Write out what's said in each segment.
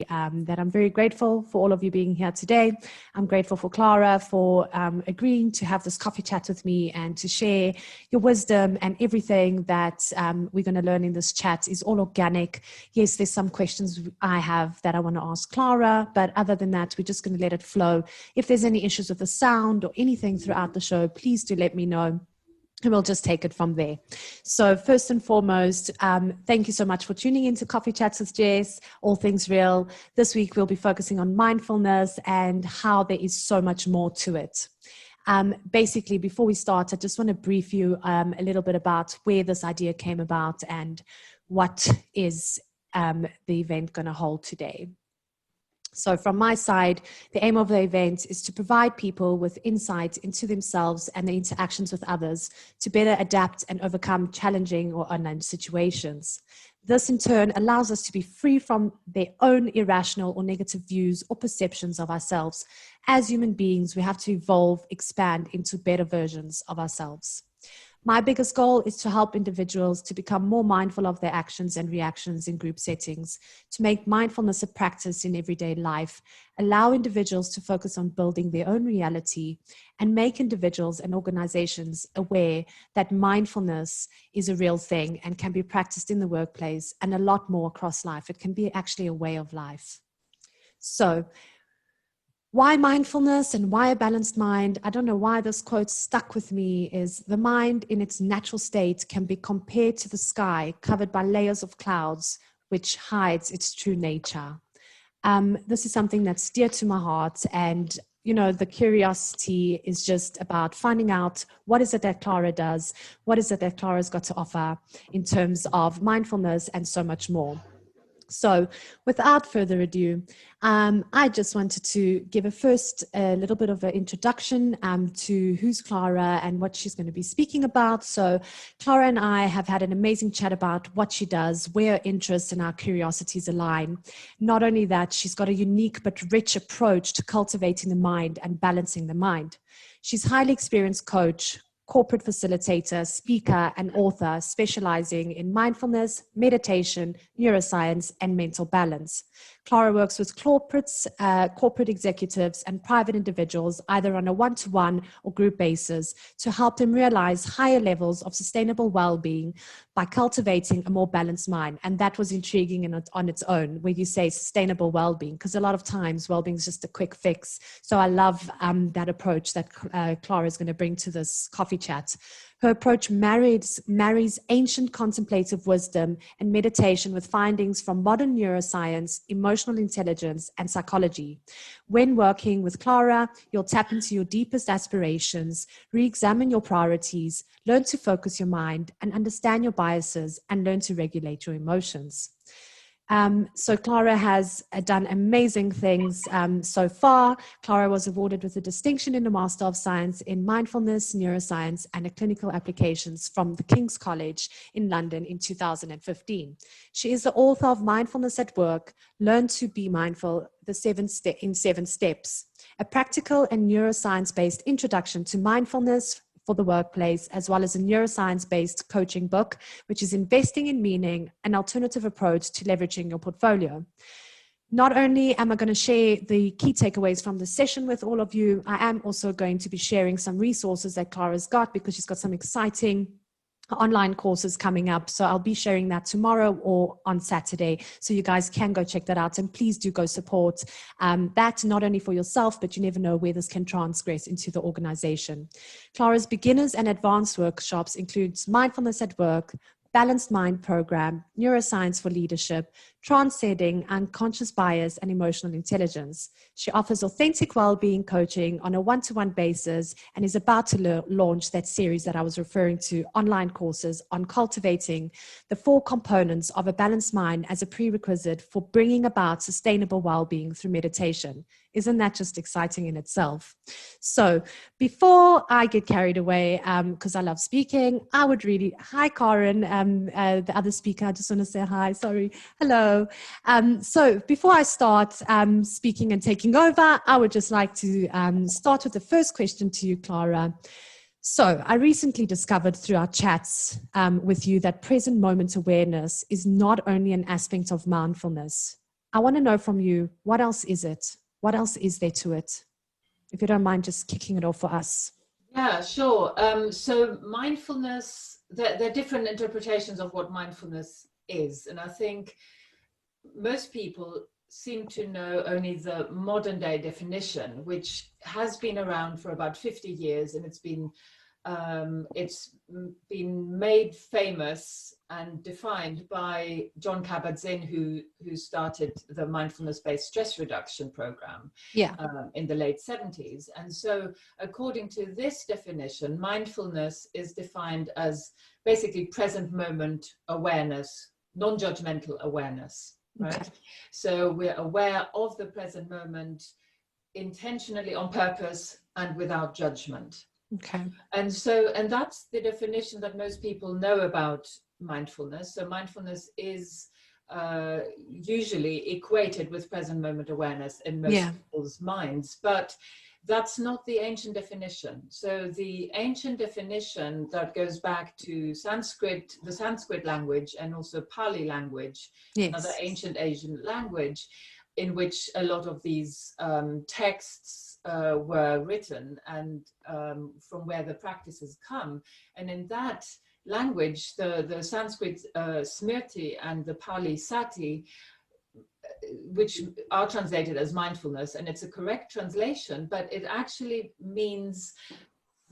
that I'm very grateful for all of you being here today. I'm grateful for CLARA for agreeing to have this coffee chat with me and to share your wisdom, and everything that we're going to learn in this chat is all organic. Yes, there's some questions I have that I want to ask CLARA, but other than that, we're just going to let it flow. If there's any issues with the sound or anything throughout the show, please do let me know, and we'll just take it from there. So first and foremost, thank you so much for tuning into Coffee Chats with Jess, All Things Real. This week, we'll be focusing on mindfulness and how there is so much more to it. Basically, before we start, I just want to brief you a little bit about where this idea came about and what is the event going to hold today. So from my side, the aim of the event is to provide people with insight into themselves and their interactions with others to better adapt and overcome challenging or unknown situations. This in turn allows us to be free from their own irrational or negative views or perceptions of ourselves. As human beings, we have to evolve, expand into better versions of ourselves. My biggest goal is to help individuals to become more mindful of their actions and reactions in group settings, to make mindfulness a practice in everyday life, allow individuals to focus on building their own reality, and make individuals and organizations aware that mindfulness is a real thing and can be practiced in the workplace and a lot more across life. It can be actually a way of life. So, why mindfulness and why a balanced mind? I don't know why this quote stuck with me. Is the mind in its natural state can be compared to the sky covered by layers of clouds, which hides its true nature. This is something that's dear to my heart, and you know, the curiosity is just about finding out what is it that CLARA does, what is it that CLARA's got to offer in terms of mindfulness and so much more. So without further ado, I just wanted to give a little bit of an introduction to who's CLARA and what she's going to be speaking about. So CLARA and I have had an amazing chat about what she does, where her interests and our curiosities align. Not only that, she's got a unique but rich approach to cultivating the mind and balancing the mind. She's a highly experienced coach, corporate facilitator, speaker, and author specializing in mindfulness, meditation, neuroscience, and mental balance. CLARA works with corporate executives and private individuals, either on a one-to-one or group basis, to help them realize higher levels of sustainable well-being by cultivating a more balanced mind. And that was intriguing on its own, where you say sustainable well-being, because a lot of times well-being is just a quick fix. So I love that approach that CLARA is going to bring to this coffee chat. Her approach marries ancient contemplative wisdom and meditation with findings from modern neuroscience, emotional intelligence, and psychology. When working with CLARA, you'll tap into your deepest aspirations, re-examine your priorities, learn to focus your mind, and understand your biases, and learn to regulate your emotions. So CLARA has done amazing things so far. CLARA was awarded with a distinction in the Master of Science in Mindfulness, Neuroscience, and Clinical Applications from the King's College in London in 2015. She is the author of Mindfulness at Work, Learn to Be Mindful, in 7 Steps, a practical and neuroscience-based introduction to mindfulness for the workplace, as well as a neuroscience-based coaching book, which is Investing in Meaning, an alternative approach to leveraging your portfolio. Not only am I going to share the key takeaways from the session with all of you, I am also going to be sharing some resources that CLARA's got, because she's got some exciting online courses coming up. So I'll be sharing that tomorrow or on Saturday. So you guys can go check that out. And please do go support that, not only for yourself, but you never know where this can transgress into the organization. CLARA's beginners and advanced workshops includes Mindfulness at Work, Balanced Mind Program, Neuroscience for Leadership, Transcending Unconscious Bias and Emotional Intelligence. She offers authentic well-being coaching on a one-to-one basis and is about to launch that series that I was referring to, online courses on cultivating the 4 components of a balanced mind as a prerequisite for bringing about sustainable well-being through meditation. Isn't that just exciting in itself? So before I get carried away, because I love speaking, I would really, hi Karen, the other speaker, I just want to say hi, sorry, hello. So before I start speaking and taking over, I would just like to start with the first question to you, CLARA. So I recently discovered through our chats with you that present moment awareness is not only an aspect of mindfulness, I want to know from you, what else is it? What else is there to it? If you don't mind just kicking it off for us. Yeah, sure. So mindfulness, there are different interpretations of what mindfulness is. And I think most people seem to know only the modern day definition, which has been around for about 50 years, and it's been made famous and defined by John Kabat-Zinn, who started the mindfulness-based stress reduction program in the late 70s. And so according to this definition, mindfulness is defined as basically present moment awareness, non-judgmental awareness, right? Okay. So we're aware of the present moment intentionally, on purpose, and without judgment. Okay. And that's the definition that most people know about mindfulness. So mindfulness is usually equated with present moment awareness in most people's minds, but that's not the ancient definition. So the ancient definition that goes back to Sanskrit, the Sanskrit language, and also Pali language, another ancient Asian language, in which a lot of these texts were written, and from where the practices come. And in that language, the Sanskrit smriti and the Pali sati, which are translated as mindfulness, and it's a correct translation, but it actually means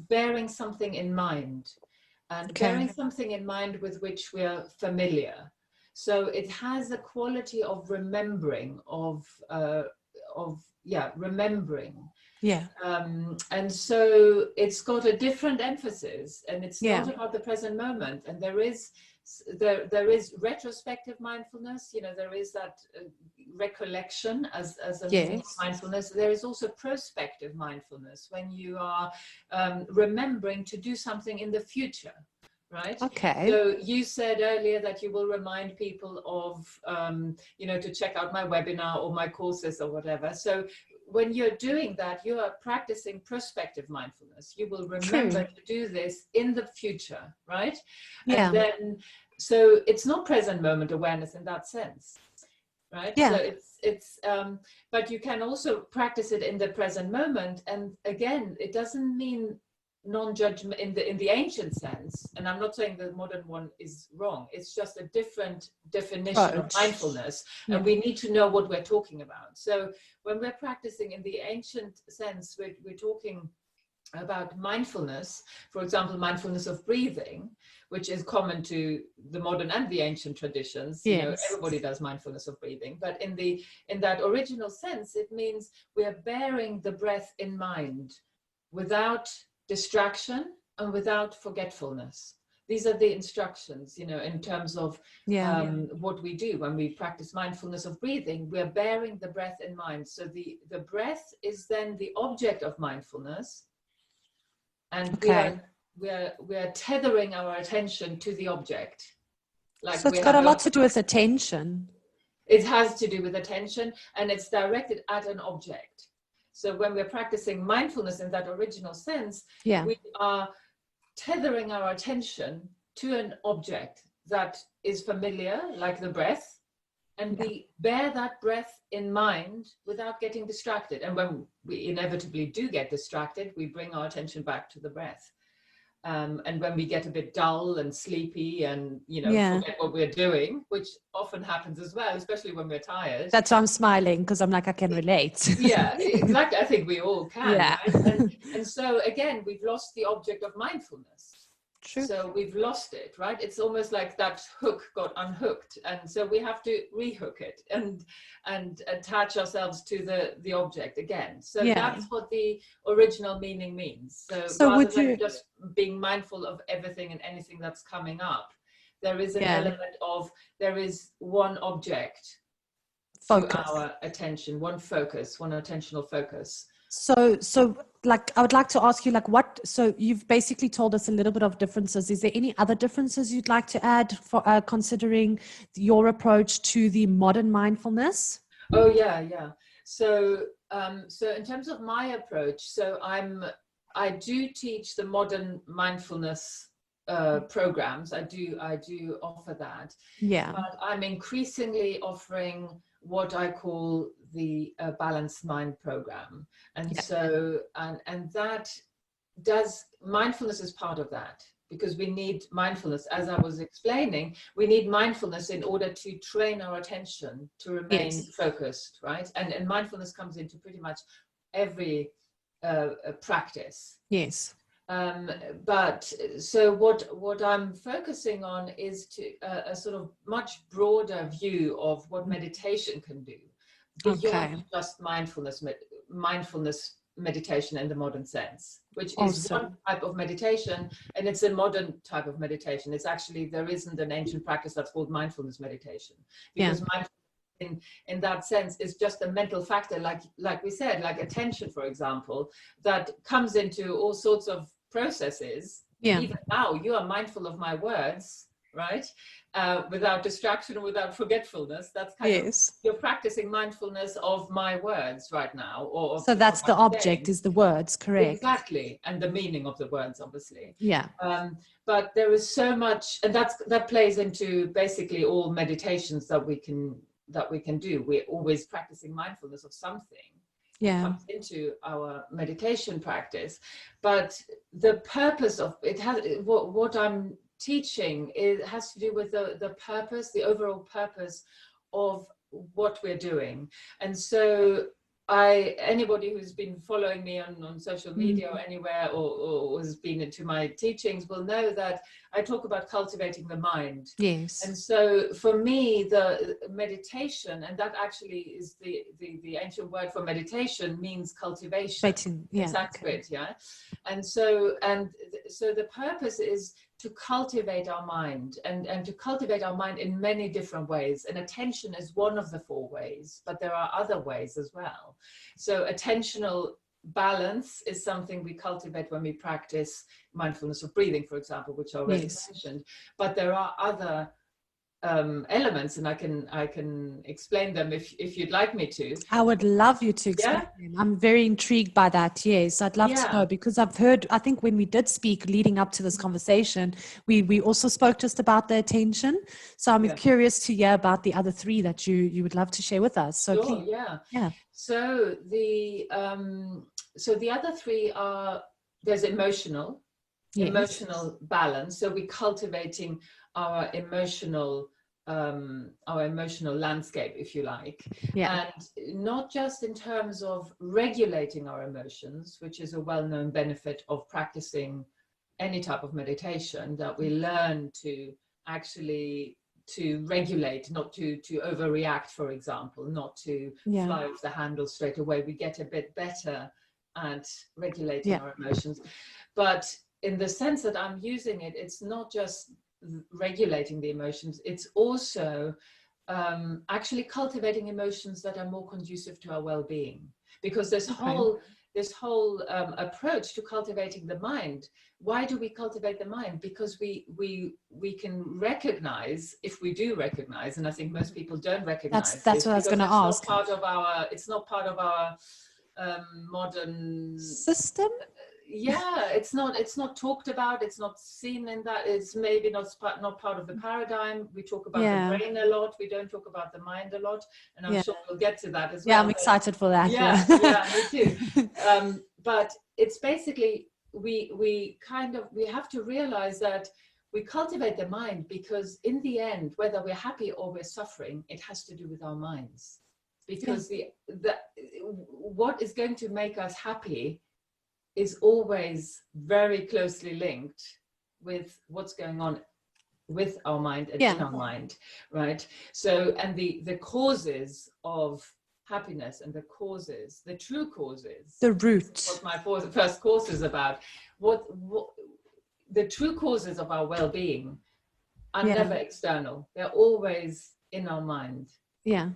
bearing something in mind, and bearing something in mind with which we're familiar. So it has a quality of remembering, remembering. Yeah. And so it's got a different emphasis, and it's not about the present moment. And there is retrospective mindfulness. You know, there is that recollection as a means of mindfulness. There is also prospective mindfulness, when you are remembering to do something in the future. Right. Okay. So you said earlier that you will remind people of, to check out my webinar or my courses or whatever. So when you're doing that, you are practicing prospective mindfulness. You will remember to do this in the future, right? Yeah. And then, so it's not present moment awareness in that sense, right? Yeah. So it's but you can also practice it in the present moment. And again, it doesn't mean non-judgment in the ancient sense, and I'm not saying the modern one is wrong, it's just a different definition of mindfulness, and we need to know what we're talking about. So when we're practicing in the ancient sense, we're talking about mindfulness, for example, mindfulness of breathing, which is common to the modern and the ancient traditions. You know, everybody does mindfulness of breathing, but in that original sense, it means we are bearing the breath in mind without distraction and without forgetfulness. These are the instructions, in terms of what we do when we practice mindfulness of breathing. We're bearing the breath in mind. So the breath is then the object of mindfulness, and we're tethering our attention to the object. So it's got a lot to do with attention. It has to do with attention, and it's directed at an object. So when we're practicing mindfulness in that original sense, we are tethering our attention to an object that is familiar, like the breath, and we bear that breath in mind without getting distracted. And when we inevitably do get distracted, we bring our attention back to the breath. And when we get a bit dull and sleepy and, forget what we're doing, which often happens as well, especially when we're tired. That's why I'm smiling, because I'm like, I can relate. Yeah, exactly. I think we all can. Yeah. Right? And so, again, we've lost the object of mindfulness. True. So we've lost it, right? It's almost like that hook got unhooked. And so we have to rehook it and attach ourselves to the object again. So that's what the original meaning means. So rather than just being mindful of everything and anything that's coming up, there is an element of, there is one object to our attention, one focus, one attentional focus. So like, I would like to ask you, like, so you've basically told us a little bit of differences. Is there any other differences you'd like to add for considering your approach to the modern mindfulness? Oh, yeah. So in terms of my approach, I do teach the modern mindfulness programs. I do offer that. Yeah. But I'm increasingly offering what I call the balanced mind program. And so, and that does, mindfulness is part of that, because we need mindfulness, as I was explaining, we need mindfulness in order to train our attention to remain focused, right? And mindfulness comes into pretty much every practice. Yes. But so what I'm focusing on is to a sort of much broader view of what meditation can do beyond just mindfulness meditation in the modern sense, which is one type of meditation, and it's a modern type of meditation. It's actually, there isn't an ancient practice that's called mindfulness meditation, because mindfulness in that sense is just a mental factor, like we said, like attention, for example, that comes into all sorts of processes. Even now, you are mindful of my words, right? Without distraction, without forgetfulness. That's kind of, you're practicing mindfulness of my words right now. Or so that's the object, is the words, correct? Exactly, and the meaning of the words, obviously. Yeah. But there is so much, and that plays into basically all meditations that we can do. We're always practicing mindfulness of something. Comes into our meditation practice, but the purpose of it has, what I'm teaching, it has to do with the purpose, the overall purpose of what we're doing. And so anybody who's been following me on social media or anywhere, or has been into my teachings, will know that I talk about cultivating the mind. Yes. And so for me, the meditation, and that actually is the ancient word for meditation, means cultivation. Yeah. Sanskrit, And so the purpose is to cultivate our mind, and to cultivate our mind in many different ways. And attention is one of the 4 ways, but there are other ways as well. So attentional balance is something we cultivate when we practice mindfulness of breathing, for example, which I already mentioned. But there are other elements, and I can explain them if you'd like me to. I would love you to explain them. I'm very intrigued by that. Yes, I'd love to know, because I've heard, I think when we did speak leading up to this conversation, we also spoke just about the attention. So I'm curious to hear about the other 3 that you would love to share with us. So sure, please. So the other 3 are, there's emotional balance. So we're cultivating our emotional landscape, if you like, and not just in terms of regulating our emotions, which is a well-known benefit of practicing any type of meditation, that we learn to actually to regulate, not to overreact, for example, not to fly off the handle straight away. We get a bit better at regulating our emotions, but in the sense that I'm using it, it's not just regulating the emotions, it's also actually cultivating emotions that are more conducive to our well-being. Because this whole approach to cultivating the mind, why do we cultivate the mind? Because we can recognize, if we do recognize, and I think most people don't recognize, that's what I was going to ask. It's not part of our modern system. It's not talked about, it's not seen in that, it's maybe not part of the paradigm. We talk about the brain a lot, we don't talk about the mind a lot, and I'm sure we'll get to that as well. I'm excited for that. Me too. But it's basically, we have to realize that we cultivate the mind, because in the end, whether we're happy or we're suffering, it has to do with our minds. Because what is going to make us happy is always very closely linked with what's going on with our mind and in our mind, right? So, and the causes of happiness, and the true causes, the root, what my first course is about, what the true causes of our well-being are never external. They're always in our mind. They're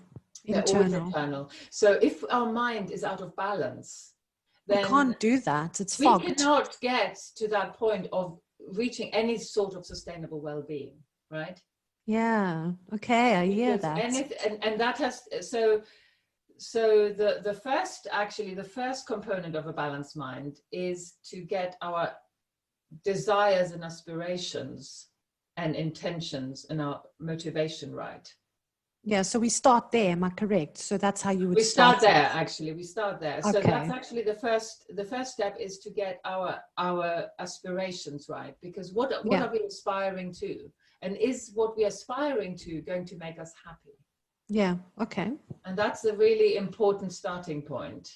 always internal. So if our mind is out of balance, then we can't do that. It's we fogged. cannot get to that point of reaching any sort of sustainable well-being, right? Okay, I hear that. And that has so the first component of a balanced mind is to get our desires and aspirations and intentions and our motivation right. Yeah, so we start there, am I correct? So that's how you would We start it. there, actually. We start there. So that's actually the first step, is to get our aspirations right. Because what are we aspiring to? And is what we're aspiring to going to make us happy? Yeah, okay. And that's a really important starting point.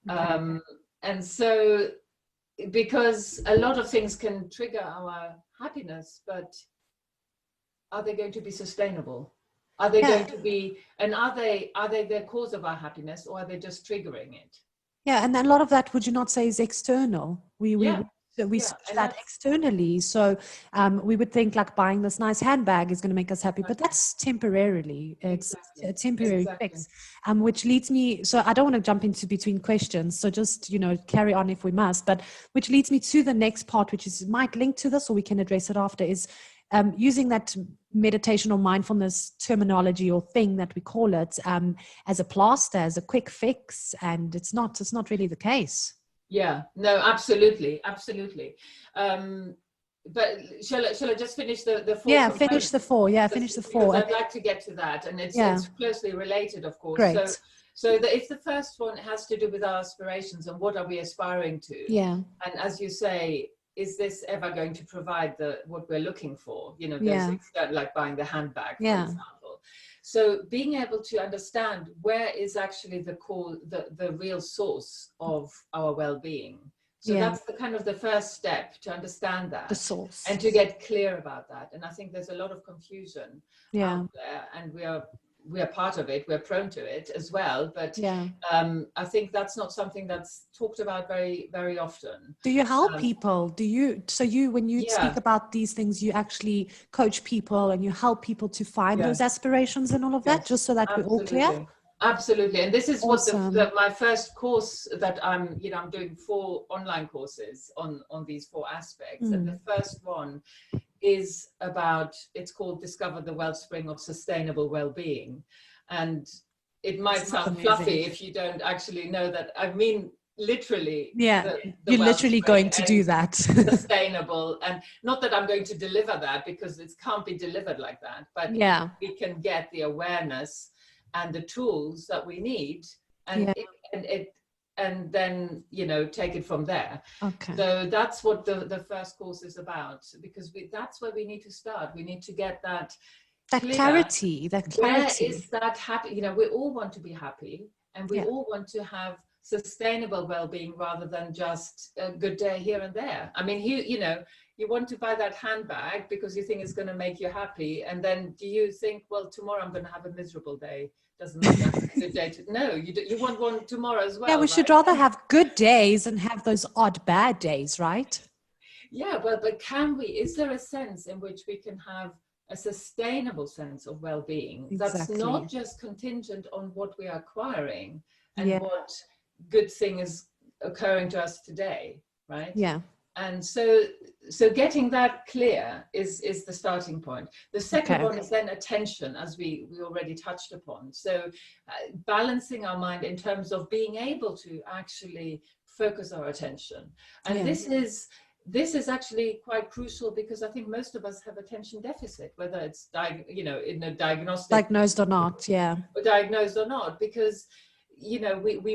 Okay. And so, because a lot of things can trigger our happiness, but are they going to be sustainable? Are they going to be, and are they the cause of our happiness, or are they just triggering it? Yeah, and a lot of that, would you not say, is external? We search that externally. So we would think like buying this nice handbag is going to make us happy, but that's temporarily. It's a temporary fix. Which leads me, so I don't want to jump into between questions, so just, carry on if we must, but which leads me to the next part, which is might link to this, or we can address it after, is using that meditation or mindfulness terminology or thing that we call it as a plaster, as a quick fix, and it's not really the case. Yeah, no, absolutely. But shall I just finish the four? Yeah, finish the four. Yeah, finish the four. I'd like to get to that, and it's closely related, of course. Great. So if the first one has to do with our aspirations and what are we aspiring to? Yeah. And as you say, is this ever going to provide what we're looking for? Those like buying the handbag, for example. So being able to understand where is actually the real source of our well-being. So that's the kind of the first step, to understand that, the source, and to get clear about that. And I think there's a lot of confusion out there, and we are part of it. We're prone to it as well. But I think that's not something that's talked about very, very often. Do you help people? When you speak about these things, you actually coach people and you help people to find those aspirations and all of that, just so that we're all clear? Absolutely. And this is awesome. My first course that I'm doing 4 online courses on these 4 aspects. And the first one is about, it's called Discover the Wellspring of Sustainable Wellbeing. And it might sound fluffy if you don't actually know that. I mean, literally. Yeah, you're literally going to do that. Sustainable. And not that I'm going to deliver that, because it can't be delivered like that. But we can get the awareness and the tools that we need, and and then take it from there. Okay. So that's what the first course is about, because that's where we need to start. We need to get that clarity. Where is that happy? We all want to be happy, and we all want to have sustainable well-being, rather than just a good day here and there. I mean, you want to buy that handbag because you think it's going to make you happy, and then do you think, well, tomorrow I'm going to have a miserable day? Doesn't make that a good day no, you want one tomorrow as well. Yeah, we should rather have good days and have those odd bad days, right? Yeah, well, but is there a sense in which we can have a sustainable sense of well-being that's not just contingent on what we are acquiring and what good thing is occurring to us today, right? Yeah. And so getting that clear is the starting point. The second one is then attention, as we already touched upon. So balancing our mind in terms of being able to actually focus our attention. And this is actually quite crucial, because I think most of us have attention deficit, whether it's in a diagnosed or not, diagnosed or not, because we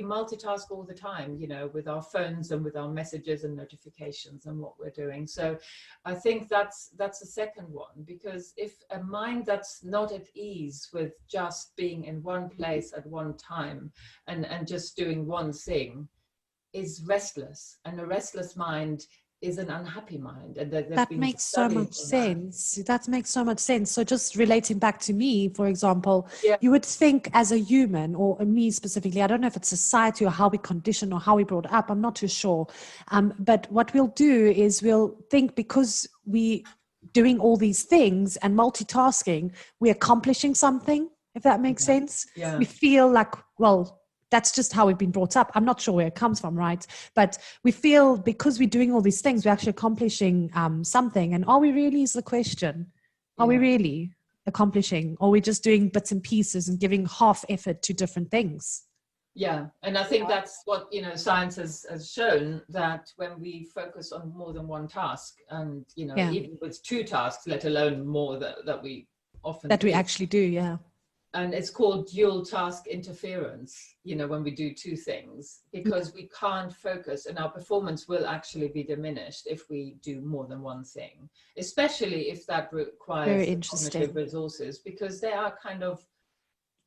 multitask all the time, with our phones and with our messages and notifications and what we're doing. So I think that's the second one, because if a mind that's not at ease with just being in one place at one time and just doing one thing is restless, and a restless mind is an unhappy mind. And that makes so much sense. That makes so much sense. So just relating back to me, for example, you would think as a human, or me specifically, I don't know if it's society or how we condition or how we brought up, I'm not too sure. But what we'll do is we'll think, because we doing all these things and multitasking, we're accomplishing something, if that makes sense. Yeah. We feel like, well, that's just how we've been brought up. I'm not sure where it comes from, right? But we feel, because we're doing all these things, we're actually accomplishing something. And are we really, is the question. Are we really accomplishing? Or are we just doing bits and pieces and giving half effort to different things? Yeah, and I think that's what, science has shown, that when we focus on more than one task, and, even with 2 tasks, let alone more that we often we actually do, And it's called dual task interference, you know, when we do two things, because we can't focus, and our performance will actually be diminished if we do more than one thing, especially if that requires cognitive resources, because they are kind of,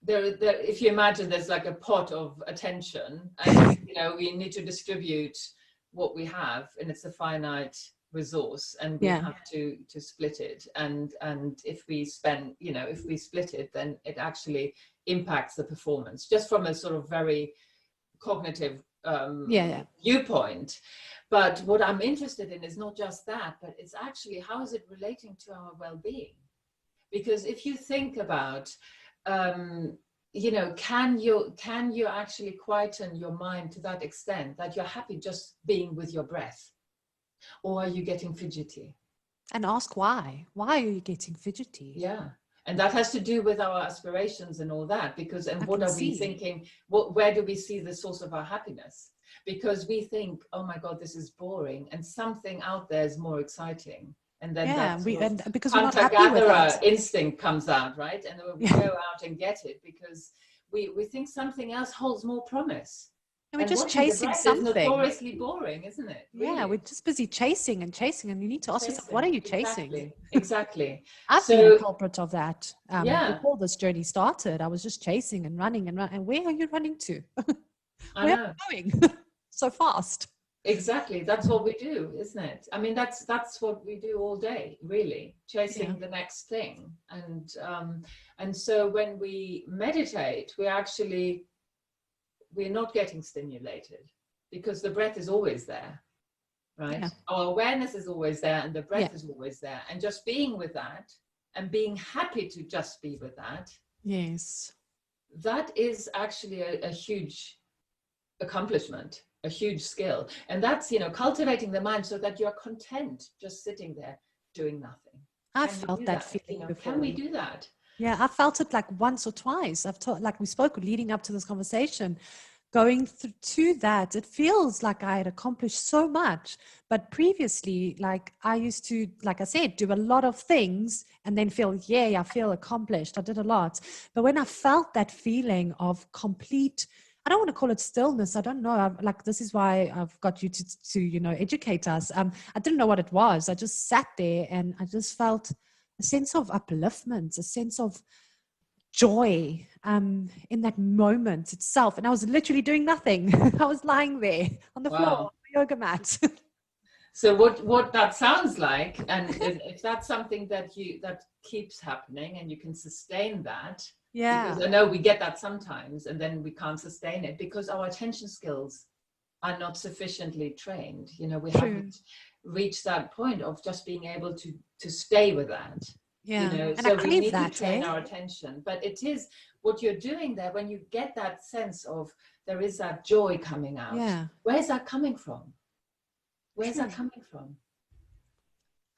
if you imagine there's like a pot of attention, and you know, we need to distribute what we have, and it's a finite resource, and we have to split it, and if we spend, you know, if we split it, then it actually impacts the performance, just from a sort of very cognitive viewpoint. But what I'm interested in is not just that, but it's actually, how is it relating to our well-being? Because if you think about you know, can you actually quieten your mind to that extent that you're happy just being with your breath? Or are you getting fidgety? And ask why. Why are you getting fidgety? Yeah. And that has to do with our aspirations and all that, because, and what are we thinking? Where do we see the source of our happiness? Because we think, oh my God, this is boring, and something out there is more exciting. And then because hunter-gatherer instinct comes out, right? And then we go out and get it because we think something else holds more promise. And we're just chasing something. It's notoriously boring, isn't it? Really? Yeah, we're just busy chasing, and you need to ask yourself, what are you chasing? Exactly. I've been a culprit of that. Before this journey started, I was just chasing and running and running. And where are you running to? Where are you going so fast? Exactly. That's what we do, isn't it? I mean, that's what we do all day, really, chasing the next thing. And so when we meditate, we're not getting stimulated, because the breath is always there, right? Our awareness is always there, and the breath is always there. And just being with that, and being happy to just be with that, that is actually a huge accomplishment, a huge skill. And that's, you know, cultivating the mind so that you're content just sitting there doing nothing. I felt that feeling before. Can we do that? Yeah, I felt it like once or twice. Like we spoke leading up to this conversation, going to that, it feels like I had accomplished so much. But previously, like I used to, like I said, do a lot of things and then feel, I feel accomplished. I did a lot. But when I felt that feeling of complete, I don't want to call it stillness. I don't know. This is why I've got you to you know, educate us. I didn't know what it was. I just sat there and I just felt a sense of upliftment, a sense of joy in that moment itself. And I was literally doing nothing. I was lying there on the floor, on the yoga mat. So what that sounds like, and if that's something that keeps happening and you can sustain that, because I know we get that sometimes and then we can't sustain it because our attention skills are not sufficiently trained. You know, we haven't reached that point of just being able to stay with that. You know, and so we need to train our attention. But it is what you're doing there, when you get that sense of there is that joy coming out. Where's that coming from? Where's that coming from?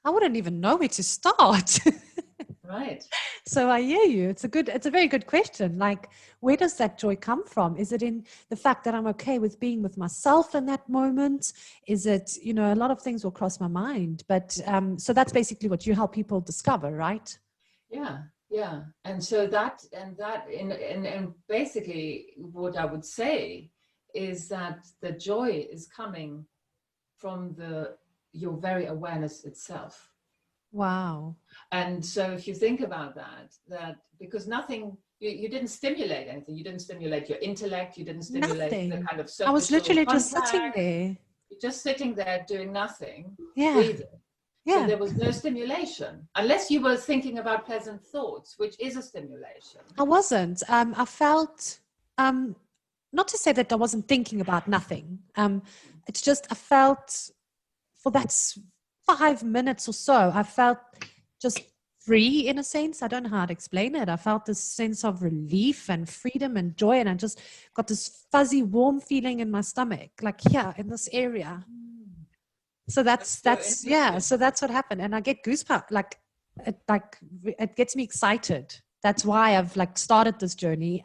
I wouldn't even know where to start. Right. So I hear you. It's a very good question. Like, where does that joy come from? Is it in the fact that I'm okay with being with myself in that moment? Is it, you know, a lot of things will cross my mind, but so that's basically what you help people discover, right? Yeah. And so that basically what I would say is that the joy is coming from your very awareness itself. Wow. And so if you think about that because nothing, you didn't stimulate anything. You didn't stimulate your intellect. You didn't stimulate the kind of I was literally just sitting there. You're just sitting there doing nothing, breathing. So there was no stimulation, unless you were thinking about pleasant thoughts, which is a stimulation. I wasn't. I felt, not to say that I wasn't thinking about nothing. It's just I felt for that 5 minutes or so, I felt just free in a sense. I don't know how to explain it. I felt this sense of relief and freedom and joy, and I just got this fuzzy, warm feeling in my stomach, like here in this area. So that's So that's what happened, and I get goosebumps. It gets me excited. That's why I've started this journey.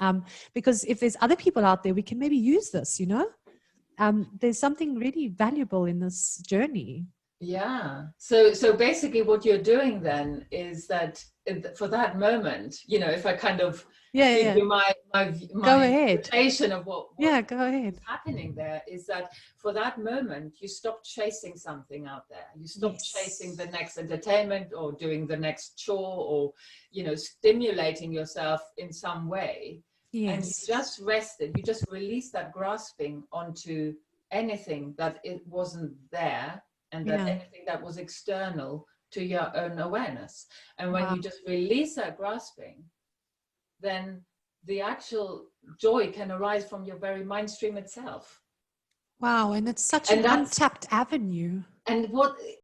Because if there's other people out there, we can maybe use this. You know, there's something really valuable in this journey. Yeah. So basically what you're doing then is that for that moment, you know, if I kind of give you my Go ahead. interpretation of what Go ahead. is happening there, is that for that moment you stop chasing something out there. You stop chasing the next entertainment or doing the next chore or, you know, stimulating yourself in some way. And you just rested. You just release that grasping onto anything that it wasn't there, and that anything that was external to your own awareness. And when you just release that grasping, then the actual joy can arise from your very mind stream itself. Wow, and it's such an untapped avenue. And what